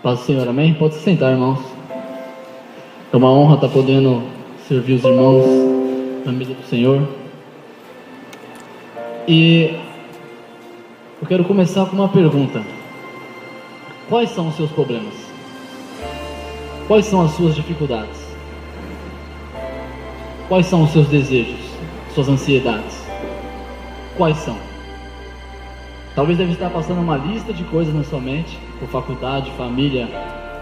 Paz do Senhor, amém? Pode se sentar, irmãos. É uma honra estar podendo servir os irmãos na mesa do Senhor. E eu quero começar com uma pergunta. Quais são os seus problemas? Quais são as suas dificuldades? Quais são os seus desejos, suas ansiedades? Quais são? Talvez deve estar passando uma lista de coisas na sua mente, por faculdade, família,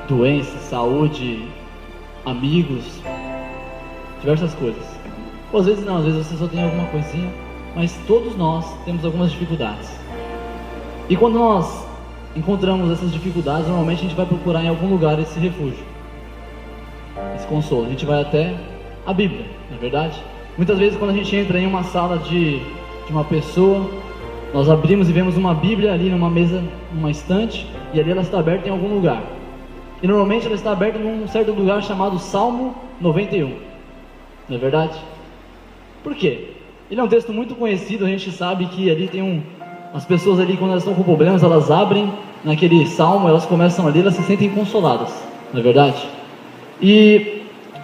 doença, saúde, amigos, diversas coisas. Ou às vezes não, às vezes você só tem alguma coisinha, mas todos nós temos algumas dificuldades. E quando nós encontramos essas dificuldades, normalmente a gente vai procurar em algum lugar esse refúgio, esse consolo. A gente vai até a Bíblia, não é verdade? Muitas vezes quando a gente entra em uma sala de uma pessoa, nós abrimos e vemos uma Bíblia ali numa mesa, numa estante, e ali ela está aberta em algum lugar. E normalmente ela está aberta num certo lugar chamado Salmo 91. Não é verdade? Por quê? Ele é um texto muito conhecido, a gente sabe que ali tem as pessoas ali, quando elas estão com problemas, elas abrem naquele salmo, elas começam ali, elas se sentem consoladas. Não é verdade?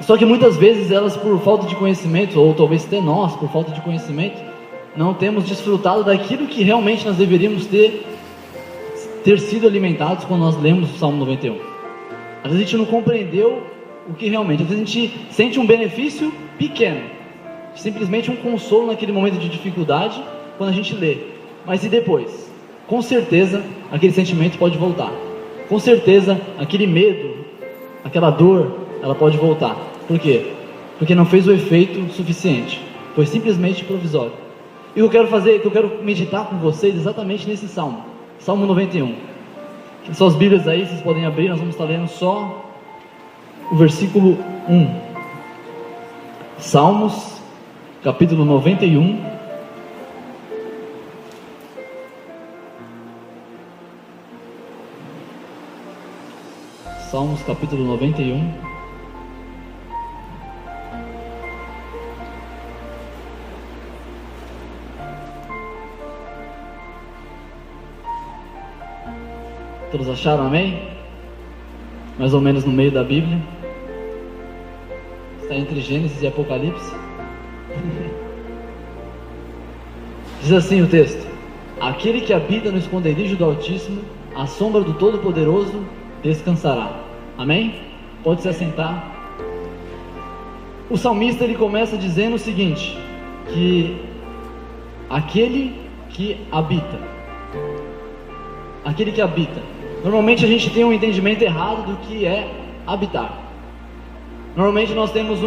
Só que muitas vezes elas, por falta de conhecimento, ou talvez até nós, por falta de conhecimento, não temos desfrutado daquilo que realmente nós deveríamos ter sido alimentados quando nós lemos o Salmo 91. Às vezes a gente não compreendeu o que realmente, às vezes a gente sente um benefício pequeno, simplesmente um consolo naquele momento de dificuldade, quando a gente lê. Mas e depois? Com certeza aquele sentimento pode voltar. Com certeza aquele medo, aquela dor, ela pode voltar. Por quê? Porque não fez o efeito suficiente, foi simplesmente provisório. E o que eu quero meditar com vocês exatamente nesse Salmo, Salmo 91. Suas Bíblias aí, vocês podem abrir, nós vamos estar lendo só o versículo 1. Salmos, capítulo 91. Salmos, capítulo 91. Todos acharam, amém? Mais ou menos no meio da Bíblia. Está entre Gênesis e Apocalipse. Diz assim o texto: aquele que habita no esconderijo do Altíssimo, à sombra do Todo-Poderoso descansará. Amém? Pode se assentar. O salmista ele começa dizendo o seguinte, que aquele que habita. Normalmente a gente tem um entendimento errado do que é habitar. Normalmente nós temos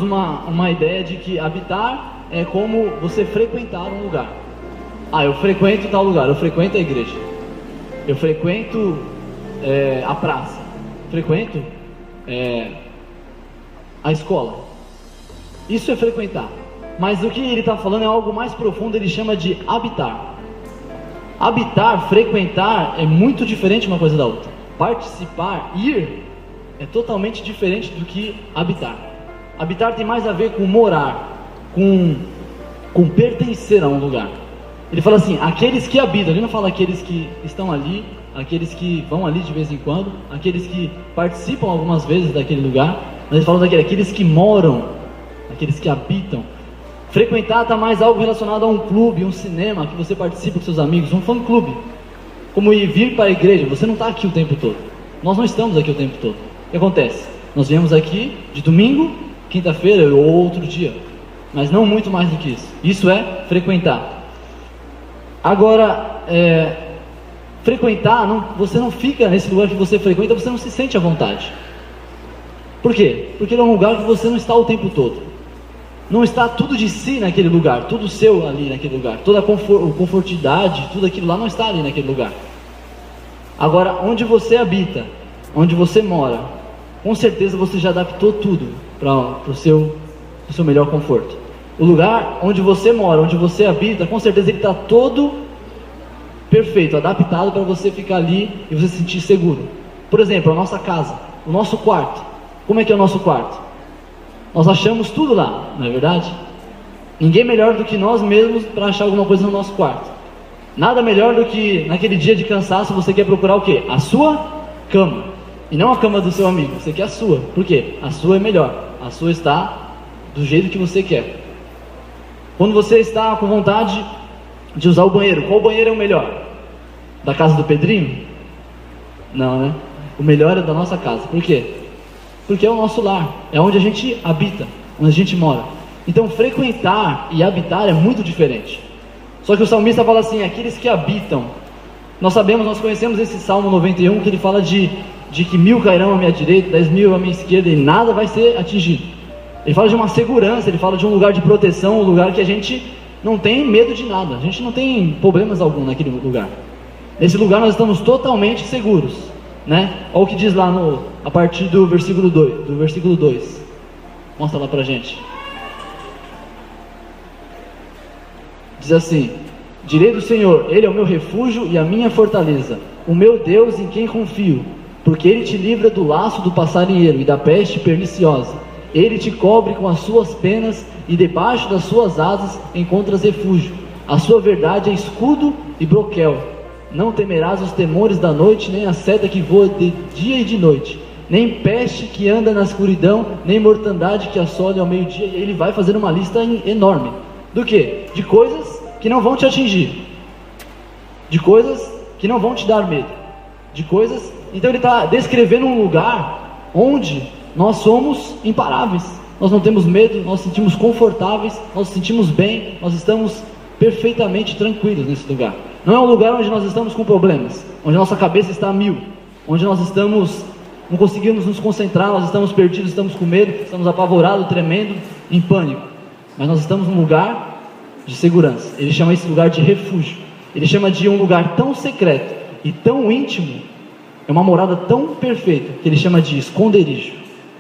uma ideia de que habitar é como você frequentar um lugar. Eu frequento tal lugar, eu frequento a igreja, eu frequento a praça, frequento a escola. Isso é frequentar. Mas o que ele está falando é algo mais profundo, ele chama de habitar. Habitar, frequentar é muito diferente uma coisa da outra. Participar, ir, é totalmente diferente do que habitar. Habitar tem mais a ver com morar, com pertencer a um lugar. Ele fala assim, aqueles que habitam. Ele não fala aqueles que estão ali, aqueles que vão ali de vez em quando, aqueles que participam algumas vezes daquele lugar. Mas ele fala aqueles que moram, aqueles que habitam. Frequentar está mais algo relacionado a um clube, um cinema, que você participa com seus amigos, um fã-clube. Como ir vir para a igreja, você não está aqui o tempo todo. Nós não estamos aqui o tempo todo. O que acontece? Nós viemos aqui de domingo, quinta-feira ou outro dia. Mas não muito mais do que isso. Isso é frequentar. Agora, frequentar, você não fica nesse lugar que você frequenta, você não se sente à vontade. Por quê? Porque é um lugar que você não está o tempo todo. Não está tudo de si naquele lugar, tudo seu ali naquele lugar, toda a confortidade, tudo aquilo lá não está ali naquele lugar. Agora, onde você habita, onde você mora, com certeza você já adaptou tudo para o seu melhor conforto. O lugar onde você mora, onde você habita, com certeza ele está todo perfeito, adaptado para você ficar ali e você se sentir seguro. Por exemplo, a nossa casa, o nosso quarto. Como é que é o nosso quarto? Nós achamos tudo lá, não é verdade? Ninguém melhor do que nós mesmos para achar alguma coisa no nosso quarto. Nada melhor do que naquele dia de cansaço você quer procurar o quê? A sua cama, e não a cama do seu amigo. Você quer a sua. Por quê? A sua é melhor. A sua está do jeito que você quer. Quando você está com vontade de usar o banheiro, qual banheiro é o melhor? Da casa do Pedrinho? Não, né? O melhor é da nossa casa. Por quê? Porque é o nosso lar, é onde a gente habita, onde a gente mora. Então frequentar e habitar é muito diferente. Só que o salmista fala assim, aqueles que habitam. Nós sabemos, nós conhecemos esse Salmo 91, que ele fala de que 1000 cairão à minha direita, 10.000 à minha esquerda, e nada vai ser atingido. Ele fala de uma segurança, ele fala de um lugar de proteção, um lugar que a gente não tem medo de nada, a gente não tem problemas algum naquele lugar. Nesse lugar nós estamos totalmente seguros, né? Olha o que diz lá a partir do versículo 2. Mostra lá pra gente. Diz assim: direi do Senhor, Ele é o meu refúgio e a minha fortaleza, o meu Deus em quem confio, porque Ele te livra do laço do passarinheiro e da peste perniciosa. Ele te cobre com as suas penas e debaixo das suas asas encontras refúgio. A sua verdade é escudo e broquel. Não temerás os temores da noite, nem a seta que voa de dia e de noite, nem peste que anda na escuridão, nem mortandade que assole ao meio-dia. E ele vai fazer uma lista enorme. Do que? De coisas que não vão te atingir, de coisas que não vão te dar medo, de coisas... Então ele está descrevendo um lugar onde nós somos imparáveis, nós não temos medo, nós nos sentimos confortáveis, nós nos sentimos bem, nós estamos perfeitamente tranquilos nesse lugar. Não é um lugar onde nós estamos com problemas, onde nossa cabeça está a mil, onde nós estamos, não conseguimos nos concentrar, nós estamos perdidos, estamos com medo, estamos apavorados, tremendo, em pânico. Mas nós estamos num lugar de segurança. Ele chama esse lugar de refúgio. Ele chama de um lugar tão secreto e tão íntimo, é uma morada tão perfeita, que ele chama de esconderijo.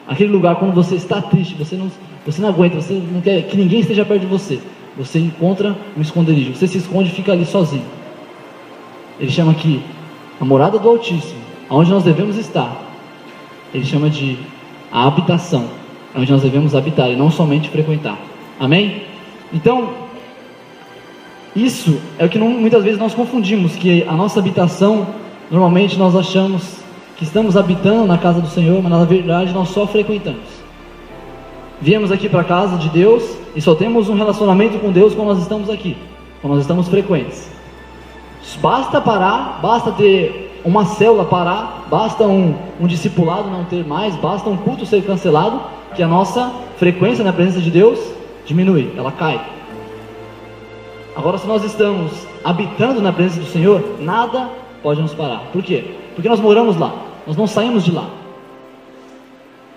Aquele lugar quando você está triste, você não aguenta, você não quer que ninguém esteja perto de você, você encontra um esconderijo, você se esconde e fica ali sozinho. Ele chama aqui a morada do Altíssimo, aonde nós devemos estar. Ele chama de a habitação, onde nós devemos habitar e não somente frequentar. Amém? Então, isso é o que muitas vezes nós confundimos, que a nossa habitação, normalmente nós achamos que estamos habitando na casa do Senhor, mas na verdade nós só frequentamos. Viemos aqui para a casa de Deus e só temos um relacionamento com Deus quando nós estamos aqui, quando nós estamos frequentes. Basta parar, basta ter uma célula parar, basta um discipulado não ter mais, basta um culto ser cancelado, que a nossa frequência na presença de Deus diminui, ela cai. Agora, se nós estamos habitando na presença do Senhor, nada pode nos parar. Por quê? Porque nós moramos lá, nós não saímos de lá.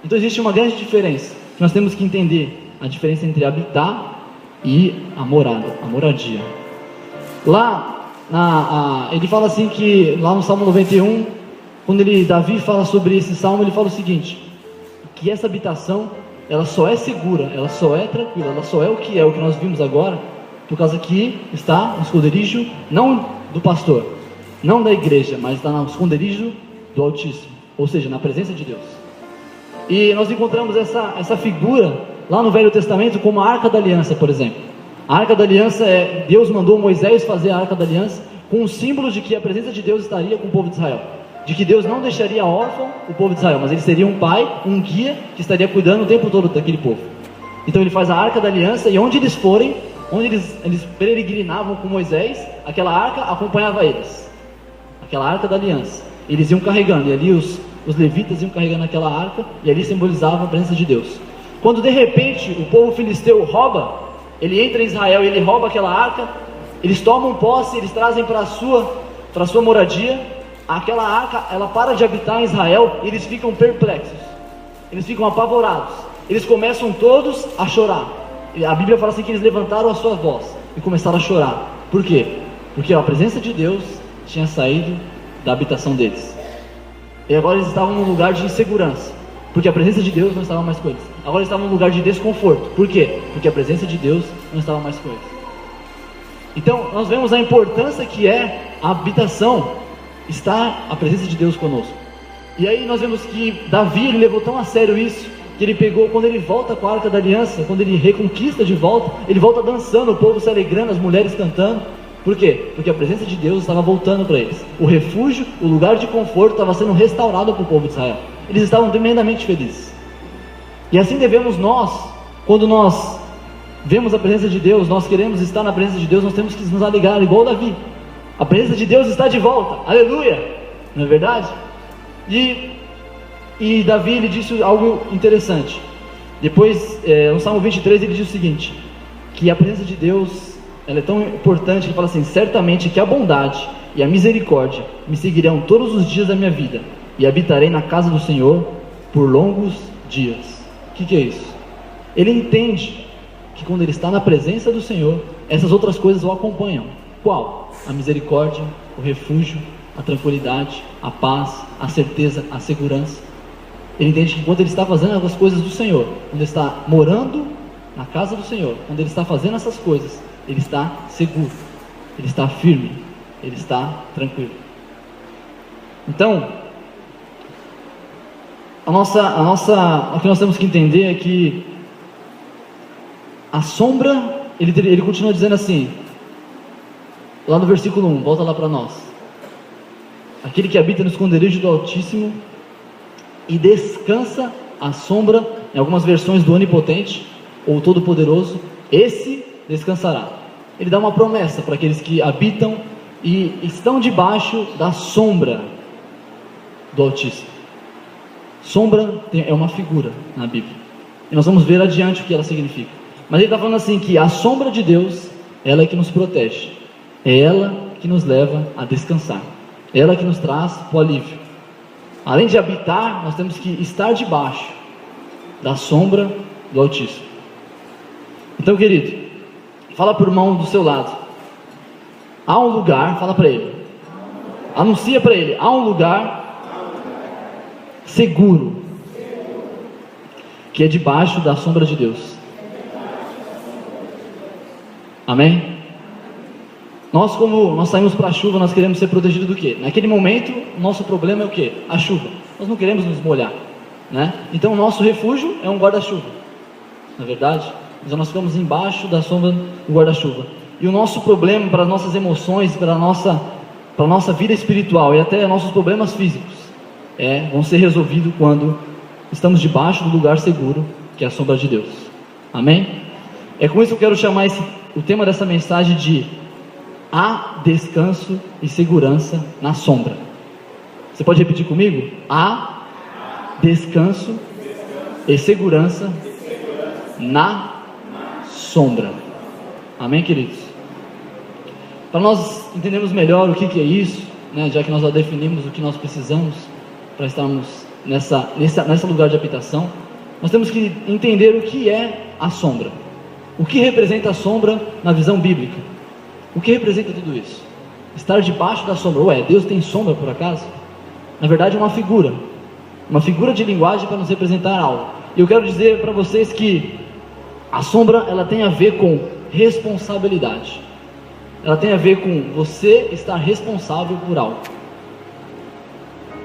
Então existe uma grande diferença, que nós temos que entender a diferença entre habitar e a morada, a moradia. Lá, ele fala assim que, lá no Salmo 91, quando Davi fala sobre esse Salmo, ele fala o seguinte, que essa habitação, ela só é segura, ela só é tranquila, ela só é o que nós vimos agora, por causa que está no esconderijo, não do pastor, não da igreja, mas está no esconderijo do Altíssimo, ou seja, na presença de Deus. E nós encontramos essa figura lá no Velho Testamento como a Arca da Aliança, por exemplo. A Arca da Aliança Deus mandou Moisés fazer a Arca da Aliança com um símbolo de que a presença de Deus estaria com o povo de Israel, de que Deus não deixaria órfão o povo de Israel, mas ele seria um pai, um guia que estaria cuidando o tempo todo daquele povo. Então ele faz a Arca da Aliança e onde eles forem, onde eles peregrinavam com Moisés, aquela arca acompanhava eles, aquela Arca da Aliança, eles iam carregando, e ali os levitas iam carregando aquela arca, e ali simbolizava a presença de Deus. Quando de repente o povo filisteu rouba, ele entra em Israel e ele rouba aquela arca, eles tomam posse, eles trazem para a sua moradia, aquela arca, ela para de habitar em Israel, e eles ficam perplexos, eles ficam apavorados, eles começam todos a chorar. A Bíblia fala assim que eles levantaram a sua voz e começaram a chorar. Por quê? Porque a presença de Deus tinha saído da habitação deles, e agora eles estavam num lugar de insegurança, porque a presença de Deus não estava mais com eles. Agora eles estavam num lugar de desconforto. Por quê? Porque a presença de Deus não estava mais com eles. Então nós vemos a importância que é a habitação, estar a presença de Deus conosco. E aí nós vemos que Davi, ele levou tão a sério isso, que ele pegou, quando ele volta com a Arca da Aliança, quando ele reconquista de volta, ele volta dançando, o povo se alegrando, as mulheres cantando, Por quê? Porque a presença de Deus estava voltando para eles. O refúgio, o lugar de conforto estava sendo restaurado para o povo de Israel. Eles estavam tremendamente felizes. E assim devemos nós, quando nós vemos a presença de Deus, nós queremos estar na presença de Deus, nós temos que nos alegrar, igual Davi. A presença de Deus está de volta, aleluia, não é verdade? E Davi, ele disse algo interessante. Depois, no Salmo 23, ele diz o seguinte, que a presença de Deus, ela é tão importante, ele fala assim: certamente que a bondade e a misericórdia me seguirão todos os dias da minha vida, e habitarei na casa do Senhor por longos dias. O que é isso? Ele entende que quando ele está na presença do Senhor, essas outras coisas o acompanham. Qual? A misericórdia, o refúgio, a tranquilidade, a paz, a certeza, a segurança. Ele entende que enquanto ele está fazendo as coisas do Senhor, quando ele está morando na casa do Senhor, quando ele está fazendo essas coisas, ele está seguro, ele está firme, ele está tranquilo. Então, o que nós temos que entender é que a sombra, ele continua dizendo assim, lá no versículo 1, volta lá para nós: aquele que habita no esconderijo do Altíssimo e descansa à sombra, em algumas versões, do Onipotente ou Todo-Poderoso, esse descansará. Ele dá uma promessa para aqueles que habitam e estão debaixo da sombra do Altíssimo. Sombra é uma figura na Bíblia, e nós vamos ver adiante o que ela significa. Mas ele está falando assim, que a sombra de Deus, ela é que nos protege, é ela que nos leva a descansar, é ela que nos traz o alívio. Além de habitar, nós temos que estar debaixo da sombra do Altíssimo. Então, querido, fala para o irmão do seu lado: há um lugar, fala para ele, anuncia para ele, há um lugar seguro, que é debaixo da sombra de Deus. Amém? Quando nós saímos para a chuva, nós queremos ser protegidos do quê? Naquele momento, o nosso problema é o quê? A chuva. Nós não queremos nos molhar, né? Então o nosso refúgio é um guarda-chuva, não é verdade? Então nós ficamos embaixo da sombra do guarda-chuva. E o nosso problema, para as nossas emoções, para a nossa vida espiritual e até nossos problemas físicos, vão ser resolvidos quando estamos debaixo do lugar seguro, que é a sombra de Deus. Amém? É com isso que eu quero chamar o tema dessa mensagem de: há descanso e segurança na sombra. Você pode repetir comigo? Há descanso e segurança na sombra. Amém, queridos? Para nós entendermos melhor o que é isso, né, já que nós já definimos o que nós precisamos para estarmos nesse lugar de habitação, nós temos que entender o que é a sombra. O que representa a sombra na visão bíblica? O que representa tudo isso? Estar debaixo da sombra. Deus tem sombra por acaso? Na verdade é uma figura de linguagem para nos representar algo. E eu quero dizer para vocês que a sombra, ela tem a ver com responsabilidade. Ela tem a ver com você estar responsável por algo.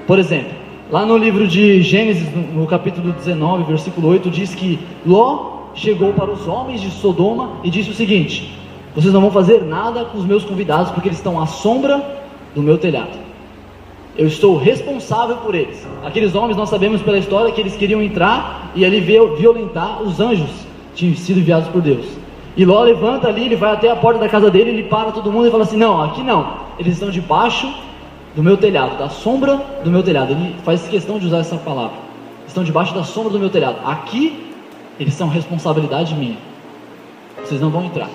Por exemplo, lá no livro de Gênesis, no capítulo 19, versículo 8, diz que Ló chegou para os homens de Sodoma e disse o seguinte: vocês não vão fazer nada com os meus convidados, porque eles estão à sombra do meu telhado. Eu estou responsável por eles. Aqueles homens, nós sabemos pela história que eles queriam entrar e ali violentar os anjos que tinham sido enviados por Deus. E Ló levanta ali, ele vai até a porta da casa dele, ele para todo mundo e fala assim: não, aqui não, eles estão debaixo do meu telhado, da sombra do meu telhado. Ele faz questão de usar essa palavra: estão debaixo da sombra do meu telhado. Aqui eles são responsabilidade minha, vocês não vão entrar.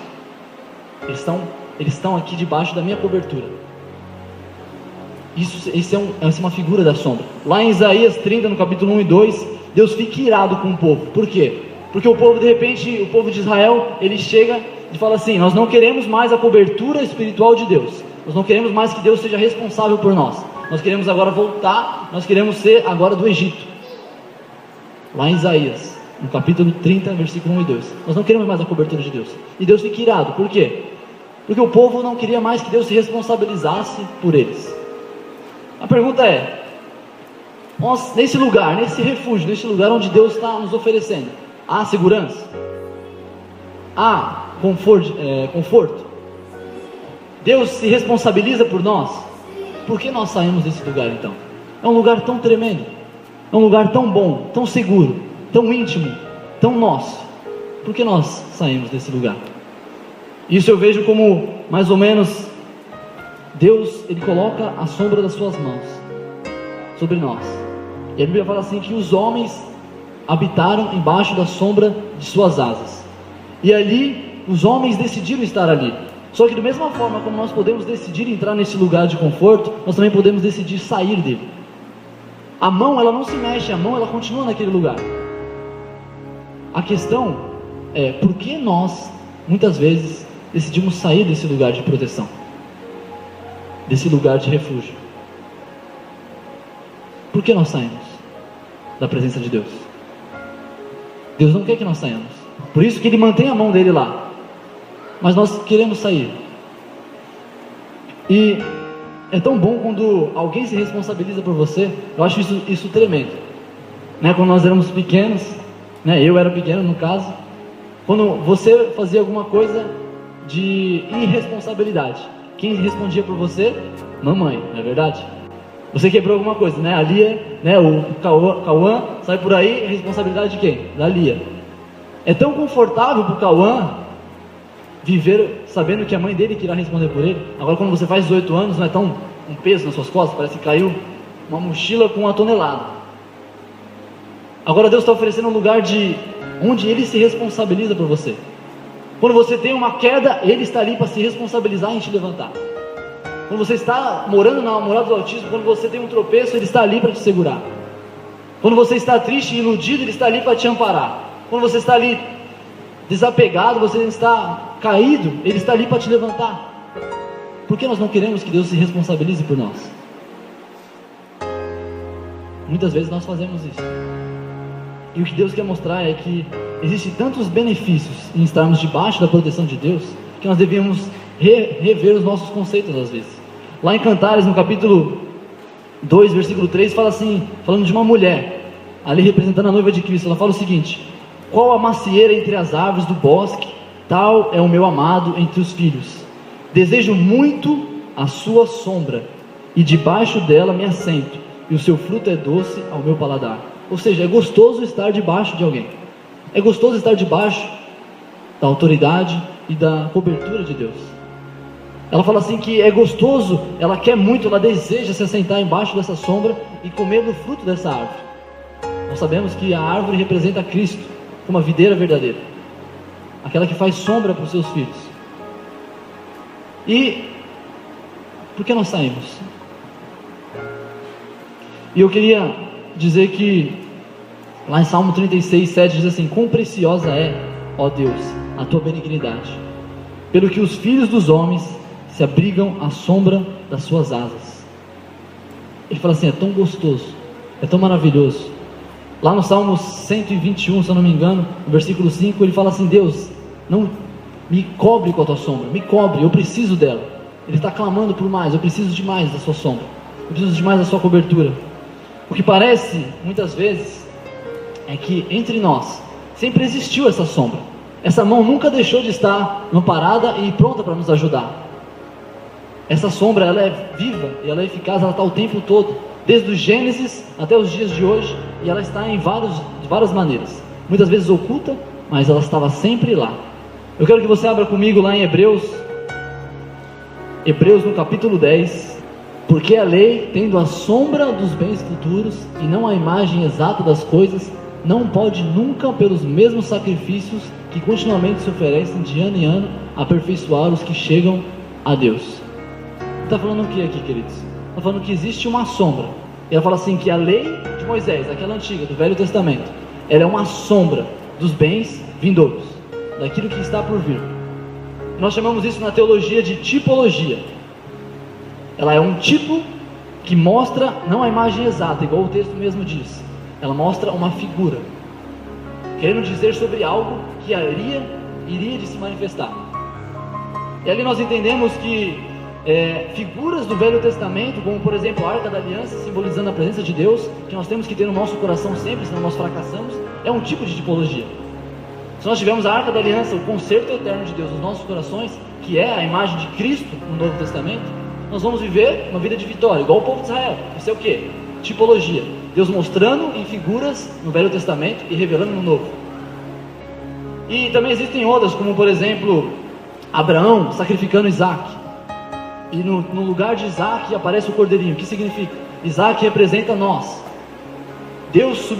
Eles estão aqui debaixo da minha cobertura. Isso é uma figura da sombra. Lá em Isaías 30, no capítulo 1 e 2, Deus fica irado com o povo. Por quê? Porque o povo, de repente, o povo de Israel, ele chega e fala assim: nós não queremos mais a cobertura espiritual de Deus, nós não queremos mais que Deus seja responsável por nós, nós queremos agora voltar, nós queremos ser agora do Egito. Lá em Isaías, no capítulo 30, versículo 1 e 2, nós não queremos mais a cobertura de Deus. E Deus fica irado. Por quê? Porque o povo não queria mais que Deus se responsabilizasse por eles. A pergunta é: nesse lugar, nesse refúgio, nesse lugar onde Deus está nos oferecendo, há segurança? Há conforto? Deus se responsabiliza por nós. Por que nós saímos desse lugar então? É um lugar tão tremendo, é um lugar tão bom, tão seguro, tão íntimo, tão nosso. Por que nós saímos desse lugar? Isso eu vejo como, mais ou menos, Deus, Ele coloca a sombra das suas mãos sobre nós. E a Bíblia fala assim que os homens habitaram embaixo da sombra de suas asas. E ali, os homens decidiram estar ali. Só que da mesma forma como nós podemos decidir entrar nesse lugar de conforto, nós também podemos decidir sair dele. A mão, ela não se mexe, a mão, ela continua naquele lugar. A questão é, por que nós, muitas vezes, decidimos sair desse lugar de proteção, desse lugar de refúgio? Por que nós saímos da presença de Deus? Deus não quer que nós saiamos, por isso que Ele mantém a mão dele lá, mas nós queremos sair. E é tão bom quando alguém se responsabiliza por você. Eu acho isso tremendo, né? Quando nós éramos pequenos, né? Eu era pequeno no caso, quando você fazia alguma coisa de irresponsabilidade, quem respondia por você? Mamãe, não é verdade? Você quebrou alguma coisa, né? A Lia, né? O Cauã sai por aí, responsabilidade de quem? Da Lia. É tão confortável para o Cauã viver sabendo que a mãe dele que irá responder por ele. Agora quando você faz 18 anos, não é tão um peso nas suas costas, parece que caiu uma mochila com 1 tonelada. Agora Deus está oferecendo um lugar de onde Ele se responsabiliza por você. Quando você tem uma queda, Ele está ali para se responsabilizar em te levantar. Quando você está morando na morada do autismo, quando você tem um tropeço, Ele está ali para te segurar. Quando você está triste e iludido, Ele está ali para te amparar. Quando você está ali desapegado, você está caído, Ele está ali para te levantar. Por que nós não queremos que Deus se responsabilize por nós? Muitas vezes nós fazemos isso. E o que Deus quer mostrar é que existem tantos benefícios em estarmos debaixo da proteção de Deus, que nós devíamos rever os nossos conceitos às vezes. Lá em Cantares, no capítulo 2, versículo 3, fala assim, falando de uma mulher, ali representando a noiva de Cristo, ela fala o seguinte: qual a macieira entre as árvores do bosque, tal é o meu amado entre os filhos. Desejo muito a sua sombra, e debaixo dela me assento, e o seu fruto é doce ao meu paladar. Ou seja, é gostoso estar debaixo de alguém. É gostoso estar debaixo da autoridade e da cobertura de Deus. Ela fala assim que é gostoso, ela quer muito, ela deseja se assentar embaixo dessa sombra e comer do fruto dessa árvore. Nós sabemos que a árvore representa Cristo, como a videira verdadeira, aquela que faz sombra para os seus filhos. E por que nós saímos? E eu queria dizer que lá em Salmo 36, 7 diz assim: quão preciosa é, ó Deus, a tua benignidade, pelo que os filhos dos homens se abrigam à sombra das suas asas. Ele fala assim, é tão gostoso, é tão maravilhoso. Lá no Salmo 121, se eu não me engano, no versículo 5, ele fala assim: Deus, não me cobre com a tua sombra, me cobre, eu preciso dela. Ele está clamando por mais, eu preciso de mais da sua sombra, eu preciso de mais da sua cobertura. O que parece, muitas vezes, é que entre nós sempre existiu essa sombra. Essa mão nunca deixou de estar amparada e pronta para nos ajudar. Essa sombra, ela é viva e ela é eficaz, ela está o tempo todo, desde o Gênesis até os dias de hoje, e ela está de várias maneiras, muitas vezes oculta, mas ela estava sempre lá. Eu quero que você abra comigo lá em Hebreus no capítulo 10, porque a lei, tendo a sombra dos bens futuros e não a imagem exata das coisas, não pode nunca, pelos mesmos sacrifícios que continuamente se oferecem de ano em ano, aperfeiçoar os que chegam a Deus. Está falando o que aqui, queridos? Está falando que existe uma sombra. Ela fala assim que a lei de Moisés, aquela antiga, do Velho Testamento, ela é uma sombra dos bens vindouros, daquilo que está por vir. Nós chamamos isso na teologia de tipologia. Ela é um tipo que mostra não a imagem exata, igual o texto mesmo diz. Ela mostra uma figura, querendo dizer sobre algo que iria de se manifestar. E ali nós entendemos que figuras do Velho Testamento, como por exemplo a Arca da Aliança, simbolizando a presença de Deus, que nós temos que ter no nosso coração sempre, senão nós fracassamos, é um tipo de tipologia. Se nós tivermos a Arca da Aliança, o concerto eterno de Deus nos nossos corações, que é a imagem de Cristo no Novo Testamento, nós vamos viver uma vida de vitória, igual o povo de Israel. Isso é o quê? Tipologia. Deus mostrando em figuras no Velho Testamento e revelando no Novo. E também existem outras, como por exemplo, Abraão sacrificando Isaac. E no lugar de Isaac aparece o cordeirinho. O que significa? Isaac representa nós. Deus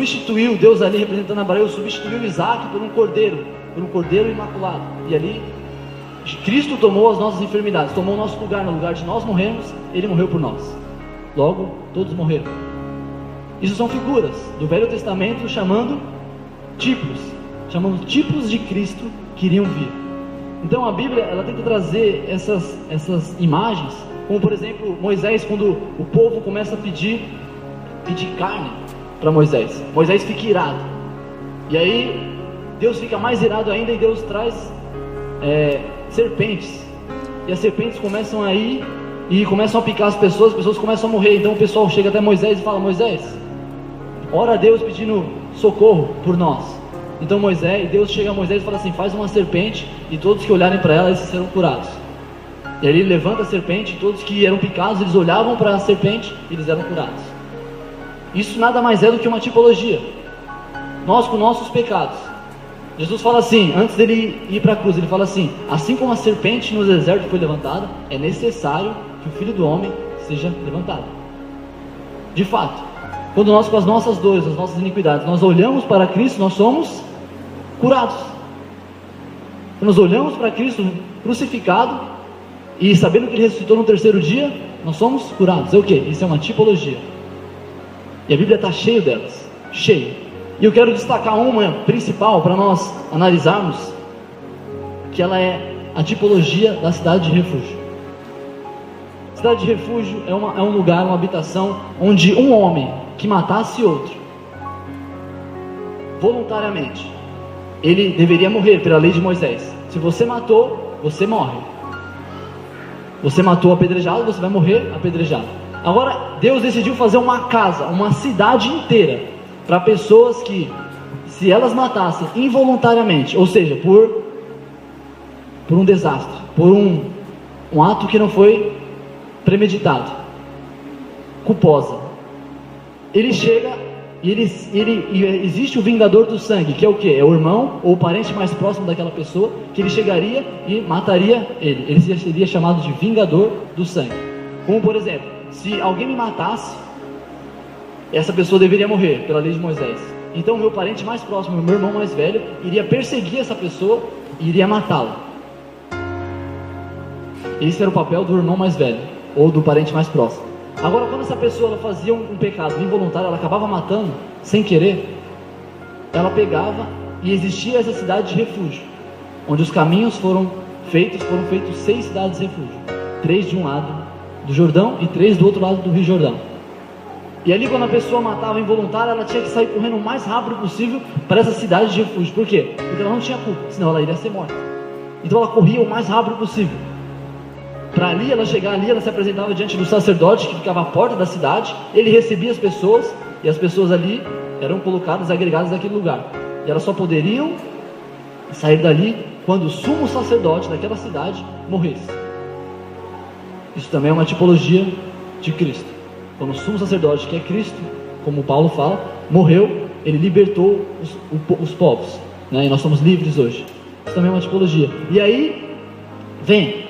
ali representando Abraão, substituiu Isaac por um cordeiro imaculado. E ali, Cristo tomou as nossas enfermidades, tomou o nosso lugar. No lugar de nós morrermos, Ele morreu por nós. Logo, todos morreram. Isso são figuras do Velho Testamento chamamos tipos de Cristo que iriam vir. Então a Bíblia, ela tenta trazer essas imagens, como por exemplo, Moisés, quando o povo começa a pedir carne para Moisés fica irado, e aí Deus fica mais irado ainda, e Deus traz serpentes, e as serpentes começam a ir e começam a picar as pessoas começam a morrer. Então o pessoal chega até Moisés e fala: Moisés, ora a Deus pedindo socorro por nós. Então Deus chega a Moisés e fala assim: faz uma serpente, e todos que olharem para ela, eles serão curados. E aí ele levanta a serpente, e todos que eram picados, eles olhavam para a serpente e eles eram curados. Isso nada mais é do que uma tipologia. Nós com nossos pecados. Jesus fala assim, antes dele ir para a cruz, ele fala assim: assim como a serpente no deserto foi levantada, é necessário que o Filho do Homem seja levantado. De fato, quando nós com as nossas dores, as nossas iniquidades, nós olhamos para Cristo, nós somos curados. Quando nós olhamos para Cristo crucificado e sabendo que Ele ressuscitou no terceiro dia, nós somos curados. É o que? Isso é uma tipologia. E a Bíblia está cheia delas, cheia. E eu quero destacar uma principal para nós analisarmos, que ela é a tipologia da cidade de refúgio. Cidade de refúgio é um lugar, uma habitação, onde um homem que matasse outro voluntariamente, ele deveria morrer pela lei de Moisés. Se você matou, você morre. Você matou apedrejado, você vai morrer apedrejado. Agora Deus decidiu fazer uma casa, uma cidade inteira, para pessoas que, se elas matassem involuntariamente, ou seja, por um desastre, por um ato que não foi premeditado, culposa, ele chega e existe o vingador do sangue, que é o que? É o irmão ou o parente mais próximo daquela pessoa, que ele chegaria e mataria ele seria chamado de vingador do sangue. Como por exemplo, se alguém me matasse, essa pessoa deveria morrer pela lei de Moisés. Então o meu parente mais próximo, o meu irmão mais velho, iria perseguir essa pessoa e iria matá-la. Esse era o papel do irmão mais velho ou do parente mais próximo. Agora, quando essa pessoa ela fazia um pecado involuntário, ela acabava matando sem querer, ela pegava, e existia essa cidade de refúgio, onde os caminhos foram feitos 6 cidades de refúgio, 3 de um lado do Jordão e 3 do outro lado do Rio Jordão. E ali, quando a pessoa matava involuntária, ela tinha que sair correndo o mais rápido possível para essa cidade de refúgio. Por quê? Porque ela não tinha culpa, senão ela iria ser morta. Então ela corria o mais rápido possível. Para ali, ela chegar ali, ela se apresentava diante do sacerdote que ficava à porta da cidade. Ele recebia as pessoas, e as pessoas ali eram colocadas, agregadas naquele lugar. E elas só poderiam sair dali quando o sumo sacerdote daquela cidade morresse. Isso também é uma tipologia de Cristo. Quando o sumo sacerdote, que é Cristo, como Paulo fala, morreu, ele libertou os povos, né? E nós somos livres hoje. Isso também é uma tipologia. E aí vem,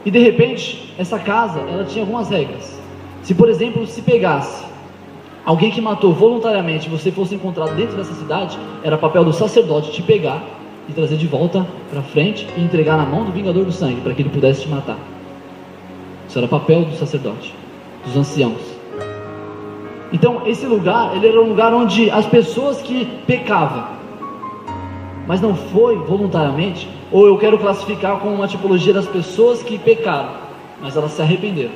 e de repente essa casa, ela tinha algumas regras. Se por exemplo, se pegasse alguém que matou voluntariamente, você fosse encontrado dentro dessa cidade, era papel do sacerdote te pegar e trazer de volta para frente e entregar na mão do vingador do sangue, para que ele pudesse te matar. Isso era papel do sacerdote, dos anciãos. Então esse lugar, ele era um lugar onde as pessoas que pecavam, mas não foi voluntariamente, ou eu quero classificar como uma tipologia das pessoas que pecaram, mas elas se arrependeram.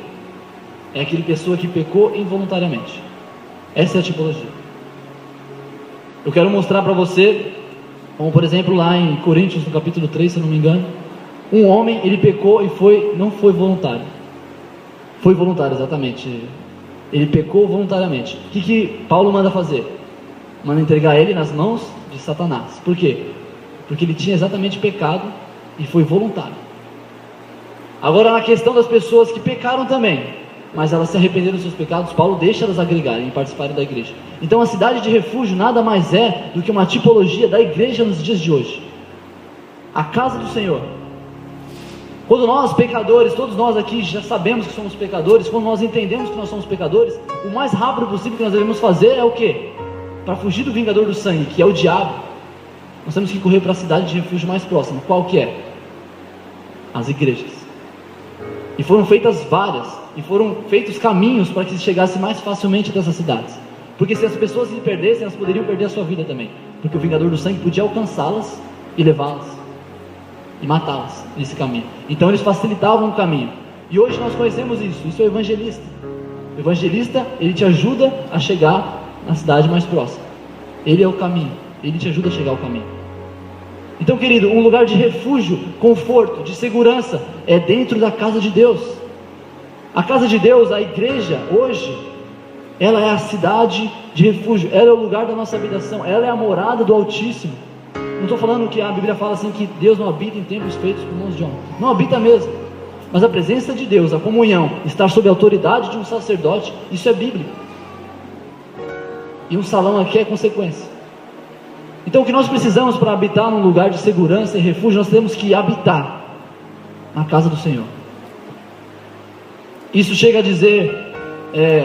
É aquele pessoa que pecou involuntariamente. Essa é a tipologia. Eu quero mostrar para você, como por exemplo lá em Coríntios, no capítulo 3, se eu não me engano, um homem, ele pecou e não foi voluntário. Foi voluntário, exatamente. Ele pecou voluntariamente. O que Paulo manda fazer? Manda entregar ele nas mãos de Satanás. Por quê? Porque ele tinha exatamente pecado e foi voluntário. Agora, na questão das pessoas que pecaram também, mas elas se arrependeram dos seus pecados, Paulo deixa elas agregarem e participarem da igreja. Então a cidade de refúgio nada mais é do que uma tipologia da igreja nos dias de hoje. A casa do Senhor. Quando nós pecadores, todos nós aqui já sabemos que somos pecadores, quando nós entendemos que nós somos pecadores, o mais rápido possível que nós devemos fazer é o quê? Para fugir do vingador do sangue, que é o diabo, nós temos que correr para a cidade de refúgio mais próxima. Qual que é? As igrejas. E foram feitas várias, e foram feitos caminhos para que se chegasse mais facilmente dessas cidades. Porque se as pessoas se perdessem, elas poderiam perder a sua vida também. Porque o vingador do sangue podia alcançá-las e levá-las e matá-las nesse caminho. Então eles facilitavam o caminho. E hoje nós conhecemos isso. Isso é o evangelista. O evangelista, ele te ajuda a chegar na cidade mais próxima. Ele é o caminho. Ele te ajuda a chegar ao caminho. Então, querido, um lugar de refúgio, conforto, de segurança é dentro da casa de Deus. A casa de Deus, a igreja, hoje, ela é a cidade de refúgio. Ela é o lugar da nossa habitação. Ela é a morada do Altíssimo. Não estou falando que a Bíblia fala assim que Deus não habita em templos feitos por mãos de homem. Não habita mesmo. Mas a presença de Deus, a comunhão, estar sob a autoridade de um sacerdote, isso é bíblico. E um salão aqui é consequência. Então o que nós precisamos para habitar num lugar de segurança e refúgio, nós temos que habitar na casa do Senhor. Isso chega a dizer,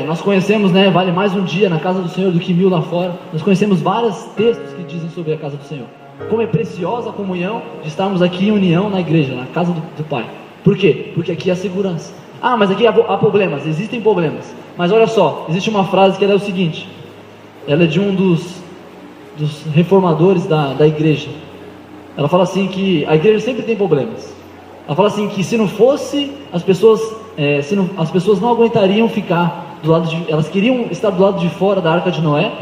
nós conhecemos, vale mais um dia na casa do Senhor do que 1000 lá fora. Nós conhecemos vários textos que dizem sobre a casa do Senhor. Como é preciosa a comunhão de estarmos aqui em união na igreja, na casa do Pai. Por quê? Porque aqui há segurança. Mas aqui há problemas, existem problemas. Mas olha só, existe uma frase que ela é o seguinte, ela é de um dos reformadores da igreja. Ela fala assim que a igreja sempre tem problemas. Ela fala assim que se não fosse, as pessoas não aguentariam ficar do lado de, elas queriam estar do lado de fora da Arca de Noé.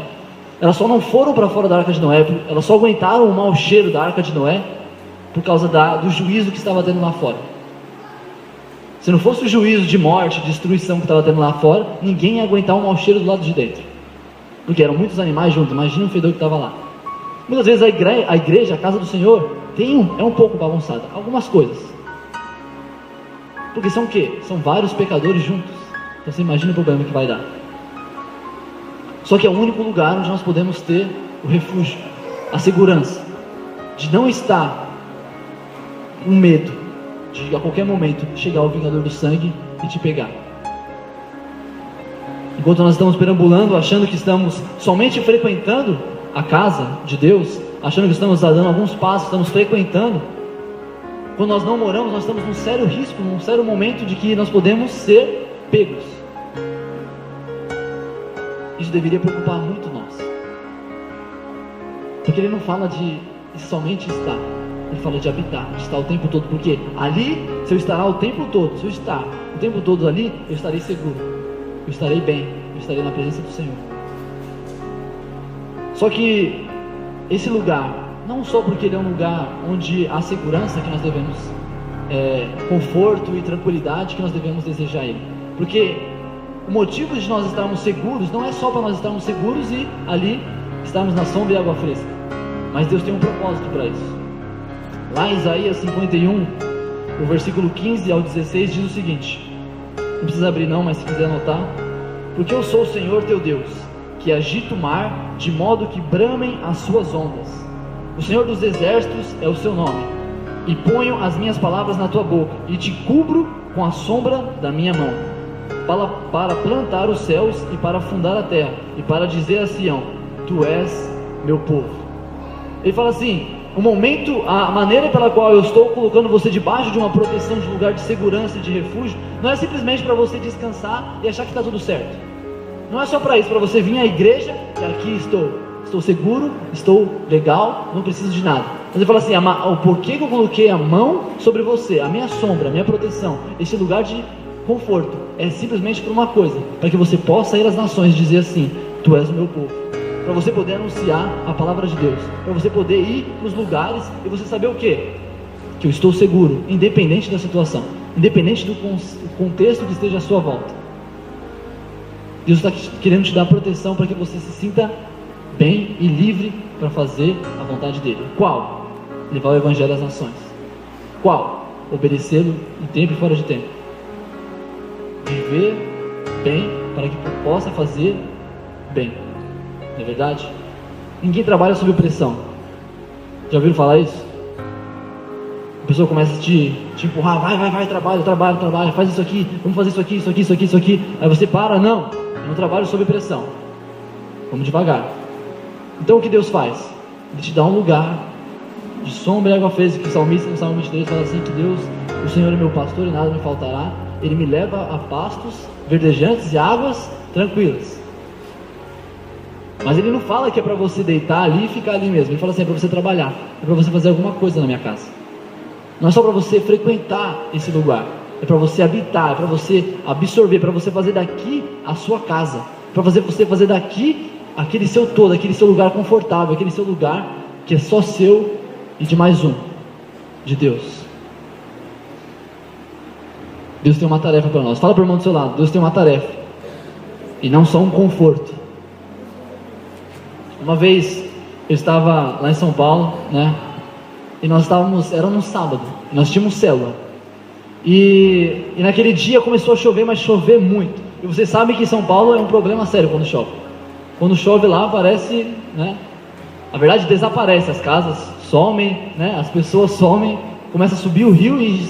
Elas só não foram para fora da Arca de Noé, elas só aguentaram o mau cheiro da Arca de Noé por causa do juízo que estava tendo lá fora. Se não fosse o juízo de morte, de destruição que estava tendo lá fora, ninguém ia aguentar o mau cheiro do lado de dentro, porque eram muitos animais juntos. Imagina o fedor que estava lá. Muitas vezes a igreja, a casa do Senhor, é um pouco bagunçada, algumas coisas, porque são o quê? São vários pecadores juntos. Então você imagina o problema que vai dar. Só que é o único lugar onde nós podemos ter o refúgio, a segurança de não estar com medo de a qualquer momento chegar o vingador do sangue e te pegar. Enquanto nós estamos perambulando, achando que estamos somente frequentando a casa de Deus, achando que estamos dando alguns passos, estamos frequentando, quando nós não moramos, nós estamos num sério risco, num sério momento de que nós podemos ser pegos. Isso deveria preocupar muito nós, porque ele não fala de somente estar, ele fala de habitar, de estar o tempo todo. Porque ali, se eu estar o tempo todo, se eu estar o tempo todo ali, eu estarei seguro, eu estarei bem, eu estarei na presença do Senhor. Só que esse lugar, não só porque ele é um lugar onde há segurança que nós devemos, conforto e tranquilidade que nós devemos desejar ele, porque o motivo de nós estarmos seguros não é só para nós estarmos seguros e ali estarmos na sombra e água fresca, mas Deus tem um propósito para isso. Lá em Isaías 51, o versículo 15 ao 16 diz o seguinte, não precisa abrir não, mas se quiser anotar: porque eu sou o Senhor teu Deus, que agita o mar de modo que bramem as suas ondas. O Senhor dos exércitos é o seu nome, e ponho as minhas palavras na tua boca, e te cubro com a sombra da minha mão, para plantar os céus e para fundar a terra, e para dizer a Sião: tu és meu povo. Ele fala assim, a maneira pela qual eu estou colocando você debaixo de uma proteção, de lugar de segurança e de refúgio, não é simplesmente para você descansar e achar que está tudo certo. Não é só para isso, para você vir à igreja e aqui estou seguro, estou legal, não preciso de nada. Mas ele fala assim, o porquê que eu coloquei a mão sobre você, a minha sombra, a minha proteção, esse lugar de conforto, é simplesmente por uma coisa: para que você possa ir às nações e dizer assim: tu és o meu povo. Para você poder anunciar a palavra de Deus, para você poder ir para os lugares e você saber o quê? Que eu estou seguro, independente da situação, independente do contexto que esteja à sua volta. Deus está querendo te dar proteção para que você se sinta bem e livre para fazer a vontade dele. Qual? Levar o evangelho às nações. Qual? obedecê-lo em tempo e fora de tempo. Viver bem para que possa fazer bem. Não é verdade? Ninguém trabalha sob pressão. Já ouviram falar isso? A pessoa começa a te empurrar, vai, trabalha, faz isso aqui, vamos fazer isso aqui. Aí você para, não, eu não trabalho sob pressão. Vamos devagar. Então o que Deus faz? Ele te dá um lugar de sombra e água fresca, que o salmista no Salmo 23 fala assim, que Deus, o Senhor é meu pastor e nada me faltará. Ele me leva a pastos verdejantes e águas tranquilas. Mas ele não fala que é para você deitar ali e ficar ali mesmo. Ele fala assim, é para você trabalhar, é para você fazer alguma coisa na minha casa. Não é só para você frequentar esse lugar, é para você habitar, é para você absorver, para você fazer daqui a sua casa, para você fazer daqui aquele seu todo, aquele seu lugar confortável, aquele seu lugar que é só seu e de mais um, de Deus. Deus tem uma tarefa para nós. Fala para o irmão do seu lado, Deus tem uma tarefa e não só um conforto. Uma vez eu estava lá em São Paulo, né? E nós estávamos, era no sábado, nós tínhamos célula. E naquele dia começou a chover, mas chover muito. E vocês sabem que São Paulo é um problema sério quando chove. Quando chove lá, aparece, né? Na verdade, desaparece, as casas somem, né? As pessoas somem, começa a subir o rio e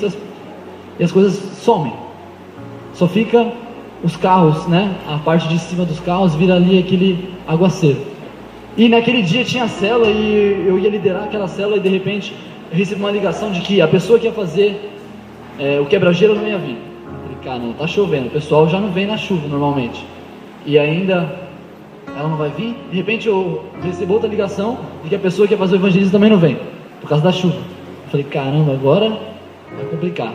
as coisas somem. Só fica os carros, né? A parte de cima dos carros vira ali aquele aguaceiro. E naquele dia tinha célula e eu ia liderar aquela célula e de repente eu recebi uma ligação de que a pessoa que ia fazer o quebra-gelo não ia vir. Eu falei, cara, não, tá chovendo, o pessoal já não vem na chuva normalmente. E ainda ela não vai vir. De repente eu recebo outra ligação de que a pessoa que ia fazer o evangelismo também não vem, por causa da chuva. Eu falei, caramba, agora vai complicar.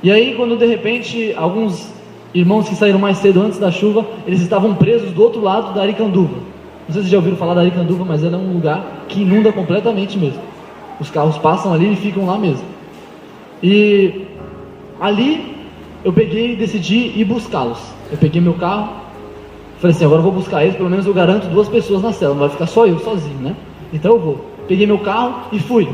E aí quando de repente alguns irmãos que saíram mais cedo antes da chuva, eles estavam presos do outro lado da Aricanduva. Não sei se vocês já ouviram falar da Aricanduva, mas ela é um lugar que inunda completamente mesmo. Os carros passam ali e ficam lá mesmo. E ali eu peguei e decidi ir buscá-los. Eu peguei meu carro, falei assim, agora eu vou buscar eles, pelo menos eu garanto 2 pessoas na cela, não vai ficar só eu sozinho, né? Então eu vou. Peguei meu carro e fui.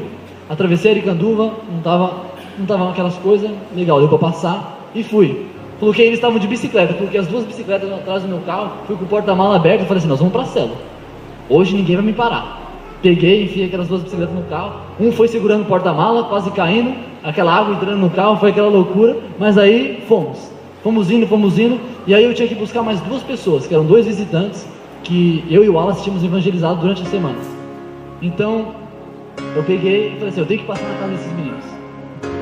Atravessei a Aricanduva, não tava aquelas coisas, legal, deu para passar e fui. Coloquei, eles estavam de bicicleta, coloquei as 2 bicicletas atrás do meu carro, fui com o porta-mala aberto e falei assim, nós vamos para a cela. Hoje ninguém vai me parar. Peguei, enfiei aquelas 2 bicicletas no carro, um foi segurando o porta-mala, quase caindo, aquela água entrando no carro, foi aquela loucura, mas aí fomos indo, e aí eu tinha que buscar mais 2 pessoas, que eram 2 visitantes, que eu e o Wallace tínhamos evangelizado durante a semana. Então, eu peguei e falei assim, eu tenho que passar na casa desses meninos.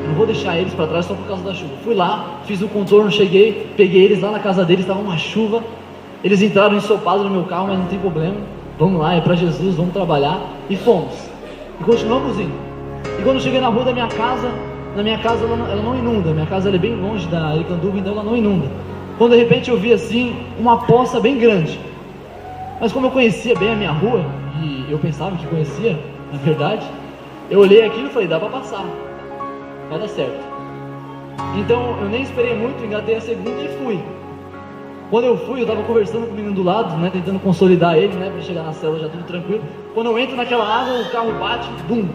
Não vou deixar eles para trás só por causa da chuva. Fui lá, fiz o contorno, cheguei, peguei eles lá na casa deles, estava uma chuva. Eles entraram ensopados no meu carro, mas não tem problema. Vamos lá, é para Jesus, vamos trabalhar. E fomos. E continuamos indo. E quando eu cheguei na rua da minha casa, ela não inunda. Minha casa ela é bem longe da Aricanduva, então ela não inunda. Quando de repente eu vi assim, uma poça bem grande. Mas como eu conhecia bem a minha rua, e eu pensava que conhecia, na verdade, eu olhei aquilo e falei, dá para passar. Vai dar certo. Então eu nem esperei muito, engatei a segunda e fui. Quando eu fui, eu estava conversando com o menino do lado, né, tentando consolidar ele, né, para chegar na cela já tudo tranquilo. Quando eu entro naquela água, o carro bate, bum.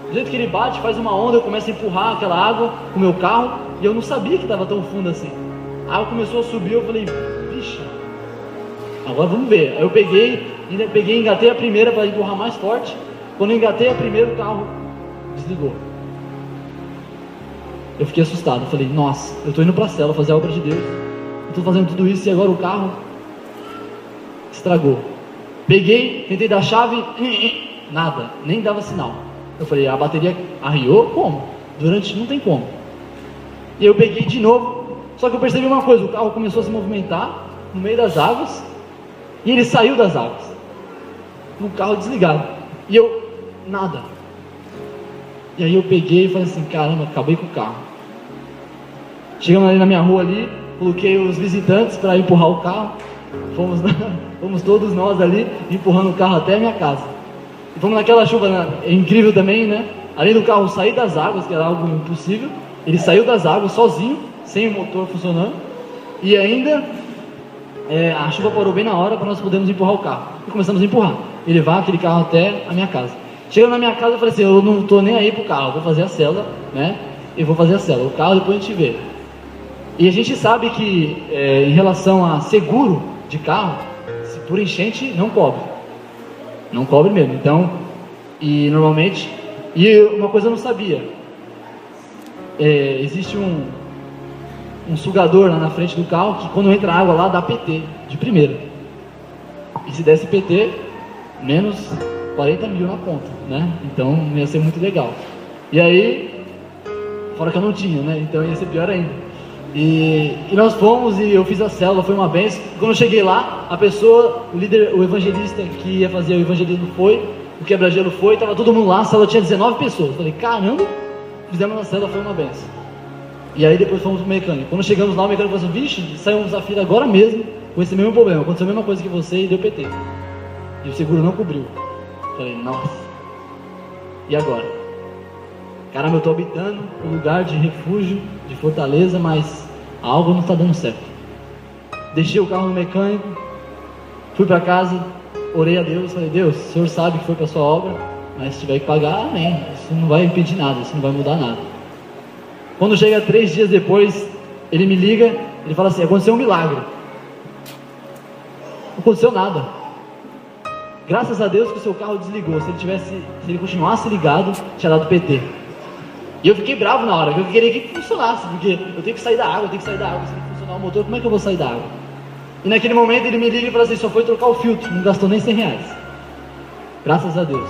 Do jeito que ele bate, faz uma onda, eu começo a empurrar aquela água com o meu carro e eu não sabia que estava tão fundo assim. A água começou a subir, eu falei, vixe, agora vamos ver. Aí eu peguei, engatei a primeira para empurrar mais forte. Quando eu engatei a primeira, o carro desligou. Eu fiquei assustado, eu falei, nossa, eu estou indo para a cela fazer a obra de Deus, eu estou fazendo tudo isso e agora o carro estragou. Peguei, tentei dar chave, nada, nem dava sinal. Eu falei, a bateria arriou? Como? Não tem como. E eu peguei de novo, só que eu percebi uma coisa, o carro começou a se movimentar no meio das águas e ele saiu das águas, o carro desligado, e eu, nada. E aí eu peguei e falei assim, caramba, acabei com o carro. Chegamos ali na minha rua ali, coloquei os visitantes para empurrar o carro. Fomos todos nós ali, empurrando o carro até a minha casa. E fomos naquela chuva, é incrível também, né? Além do carro sair das águas, que era algo impossível, ele saiu das águas sozinho, sem o motor funcionando. E ainda, a chuva parou bem na hora para nós podermos empurrar o carro. E começamos a empurrar e levar aquele carro até a minha casa. Chegando na minha casa, eu falei assim, eu não estou nem aí pro carro, eu vou fazer a célula, né? Eu vou fazer a célula, o carro depois a gente vê. E a gente sabe que em relação a seguro de carro, se por enchente não cobre. Não cobre mesmo. Então, e normalmente, e uma coisa eu não sabia, existe um sugador lá na frente do carro que quando entra água lá dá PT de primeira. E se desse PT, menos 40 mil na conta, né? Então ia ser muito legal. E aí, fora que eu não tinha, né? Então ia ser pior ainda. E nós fomos e eu fiz a célula, foi uma benção. Quando eu cheguei lá, a pessoa, o líder, o evangelista que ia fazer o evangelismo foi, o quebra-gelo foi, estava todo mundo lá, a célula tinha 19 pessoas. Eu falei, caramba, fizemos a célula, foi uma benção. E aí depois fomos pro mecânico. Quando chegamos lá, o mecânico falou assim, vixe, saímos da fila agora mesmo, com esse mesmo problema, aconteceu a mesma coisa que você e deu PT. E o seguro não cobriu. Eu falei, nossa, e agora? Caramba, eu estou habitando um lugar de refúgio, de fortaleza, mas algo não está dando certo. Deixei o carro no mecânico, fui para casa, orei a Deus, falei, Deus, o Senhor sabe que foi para a sua obra, mas se tiver que pagar, amém. Isso não vai impedir nada, isso não vai mudar nada. Quando chega 3 dias depois, ele me liga, ele fala assim, aconteceu um milagre. Não aconteceu nada. Graças a Deus que o seu carro desligou. Se ele continuasse ligado, tinha dado PT. E eu fiquei bravo na hora, porque eu queria que funcionasse, porque eu tenho que sair da água, se não funcionar o motor, como é que eu vou sair da água? E naquele momento ele me liga e fala assim, só foi trocar o filtro, não gastou nem 100 reais. Graças a Deus.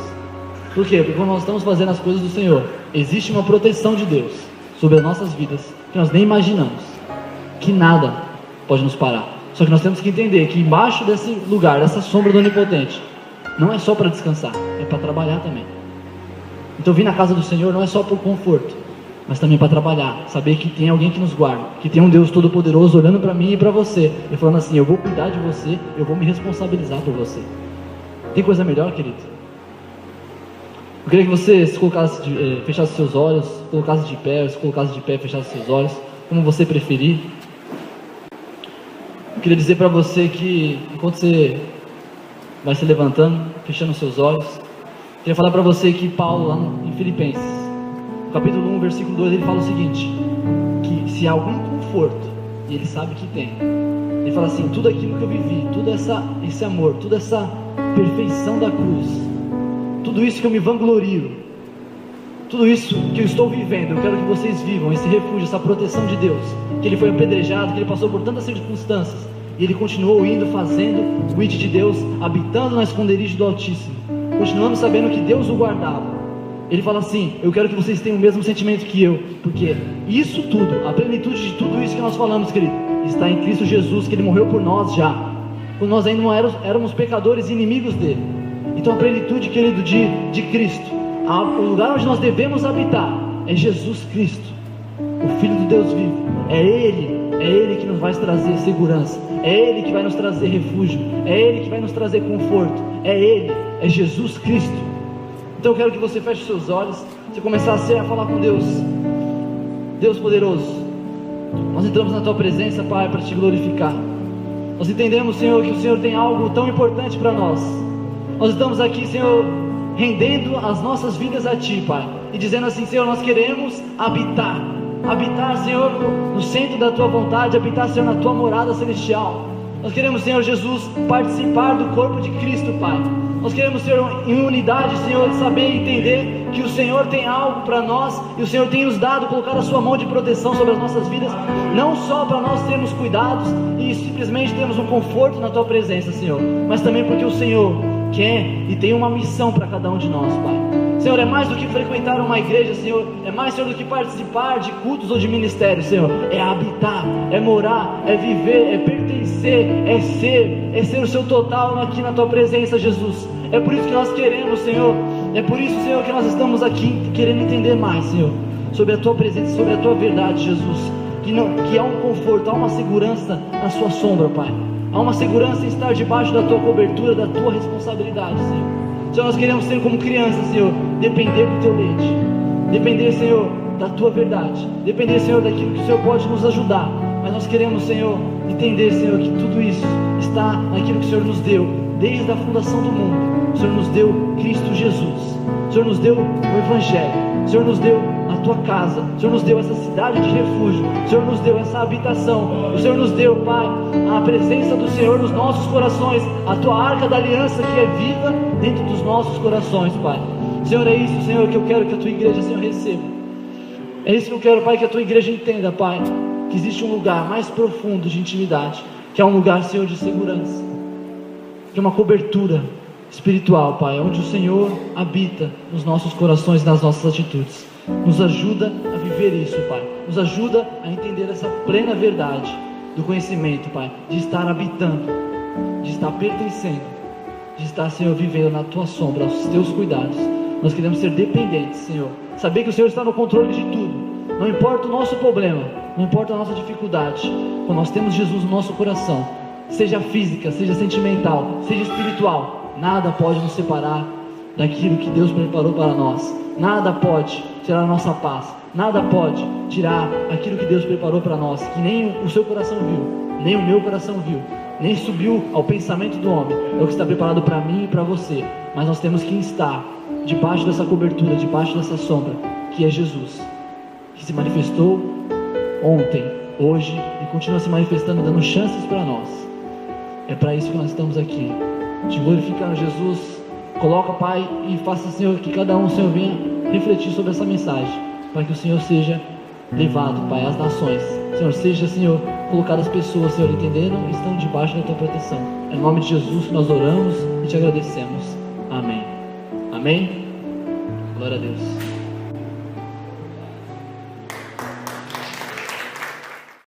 Por quê? Porque quando nós estamos fazendo as coisas do Senhor, existe uma proteção de Deus sobre as nossas vidas, que nós nem imaginamos, que nada pode nos parar. Só que nós temos que entender que embaixo desse lugar, dessa sombra do Onipotente, não é só para descansar, é para trabalhar também. Então vir na casa do Senhor não é só por conforto, mas também para trabalhar, saber que tem alguém que nos guarda, que tem um Deus Todo-Poderoso olhando para mim e para você, e falando assim, eu vou cuidar de você, eu vou me responsabilizar por você. Tem coisa melhor, querido? Eu queria que você se colocasse, fechasse seus olhos, colocasse de pé, se colocasse de pé, fechasse seus olhos, como você preferir. Eu queria dizer para você que, enquanto você vai se levantando, fechando seus olhos, eu queria falar para você que Paulo, lá em Filipenses, no capítulo 1, versículo 2, ele fala o seguinte, que se há algum conforto, e ele sabe que tem, ele fala assim, tudo aquilo que eu vivi, todo esse amor, toda essa perfeição da cruz, tudo isso que eu me vanglorio, tudo isso que eu estou vivendo, eu quero que vocês vivam esse refúgio, essa proteção de Deus, que ele foi apedrejado, que ele passou por tantas circunstâncias, e ele continuou indo, fazendo o ID de Deus, habitando na esconderijo do Altíssimo, continuando sabendo que Deus o guardava. Ele fala assim, eu quero que vocês tenham o mesmo sentimento que eu, porque isso tudo, a plenitude de tudo isso que nós falamos, querido, está em Cristo Jesus, que ele morreu por nós já, quando nós ainda não éramos pecadores e inimigos dele. Então a plenitude, querido, de Cristo, o lugar onde nós devemos habitar é Jesus Cristo, o Filho do Deus vivo. É Ele que nos vai trazer segurança, é Ele que vai nos trazer refúgio, é Ele que vai nos trazer conforto, é Jesus Cristo. Então eu quero que você feche seus olhos, você começasse a falar com Deus. Deus poderoso, nós entramos na Tua presença, Pai, para Te glorificar. Nós entendemos, Senhor, que o Senhor tem algo tão importante para nós. Nós estamos aqui, Senhor, rendendo as nossas vidas a Ti, Pai, e dizendo assim, Senhor, nós queremos habitar, Senhor, no centro da Tua vontade, habitar, Senhor, na Tua morada celestial. Nós queremos, Senhor Jesus, participar do corpo de Cristo, Pai. Nós queremos, Senhor, em unidade, Senhor, saber e entender que o Senhor tem algo para nós, e o Senhor tem nos dado, colocar a Sua mão de proteção sobre as nossas vidas, não só para nós termos cuidados e simplesmente termos um conforto na Tua presença, Senhor, mas também porque o Senhor quer e tem uma missão para cada um de nós, Pai. Senhor, é mais do que frequentar uma igreja, Senhor, é mais, Senhor, do que participar de cultos ou de ministérios, Senhor, é habitar, é morar, é viver, é pertencer, é ser o Seu total aqui na Tua presença, Jesus. É por isso que nós queremos, Senhor, é por isso, Senhor, que nós estamos aqui querendo entender mais, Senhor, sobre a Tua presença, sobre a Tua verdade, Jesus, que há um conforto, há uma segurança na Sua sombra, Pai, há uma segurança em estar debaixo da Tua cobertura, da Tua responsabilidade, Senhor. Senhor, nós queremos ser como crianças, Senhor, depender do Teu leite, depender, Senhor, da Tua verdade, depender, Senhor, daquilo que o Senhor pode nos ajudar, mas nós queremos, Senhor, entender, Senhor, que tudo isso está naquilo que o Senhor nos deu, desde a fundação do mundo, o Senhor nos deu Cristo Jesus, o Senhor nos deu o Evangelho, o Senhor nos deu a tua casa, o Senhor nos deu essa cidade de refúgio, o Senhor nos deu essa habitação, o Senhor nos deu, Pai, a presença do Senhor nos nossos corações, a tua arca da aliança que é viva dentro dos nossos corações, Pai. Senhor, é isso, Senhor, que eu quero que a tua igreja, Senhor, receba. É isso que eu quero, Pai, que a tua igreja entenda, Pai, que existe um lugar mais profundo de intimidade, que é um lugar, Senhor, de segurança, que é uma cobertura espiritual, Pai, onde o Senhor habita nos nossos corações e nas nossas atitudes. Nos ajuda a viver isso, Pai. Nos ajuda a entender essa plena verdade do conhecimento, Pai, de estar habitando, de estar pertencendo, de estar, Senhor, vivendo na tua sombra, aos teus cuidados. Nós queremos ser dependentes, Senhor, saber que o Senhor está no controle de tudo. Não importa o nosso problema, não importa a nossa dificuldade, quando nós temos Jesus no nosso coração, seja física, seja sentimental, seja espiritual, nada pode nos separar daquilo que Deus preparou para nós. Nada pode tirar a nossa paz, nada pode tirar aquilo que Deus preparou para nós, que nem o seu coração viu, nem o meu coração viu, nem subiu ao pensamento do homem. É o que está preparado para mim e para você. Mas nós temos que estar debaixo dessa cobertura, debaixo dessa sombra, que é Jesus, que se manifestou ontem, hoje e continua se manifestando, dando chances para nós. É para isso que nós estamos aqui, te glorificando, Jesus. Coloca, Pai, e faça, Senhor, que cada um, Senhor, venha refletir sobre essa mensagem, para que o Senhor seja levado, Pai, às nações. Senhor, seja, Senhor, colocado as pessoas, Senhor, entendendo e estando debaixo da tua proteção. É em nome de Jesus que nós oramos e te agradecemos. Amém. Amém. Glória a Deus.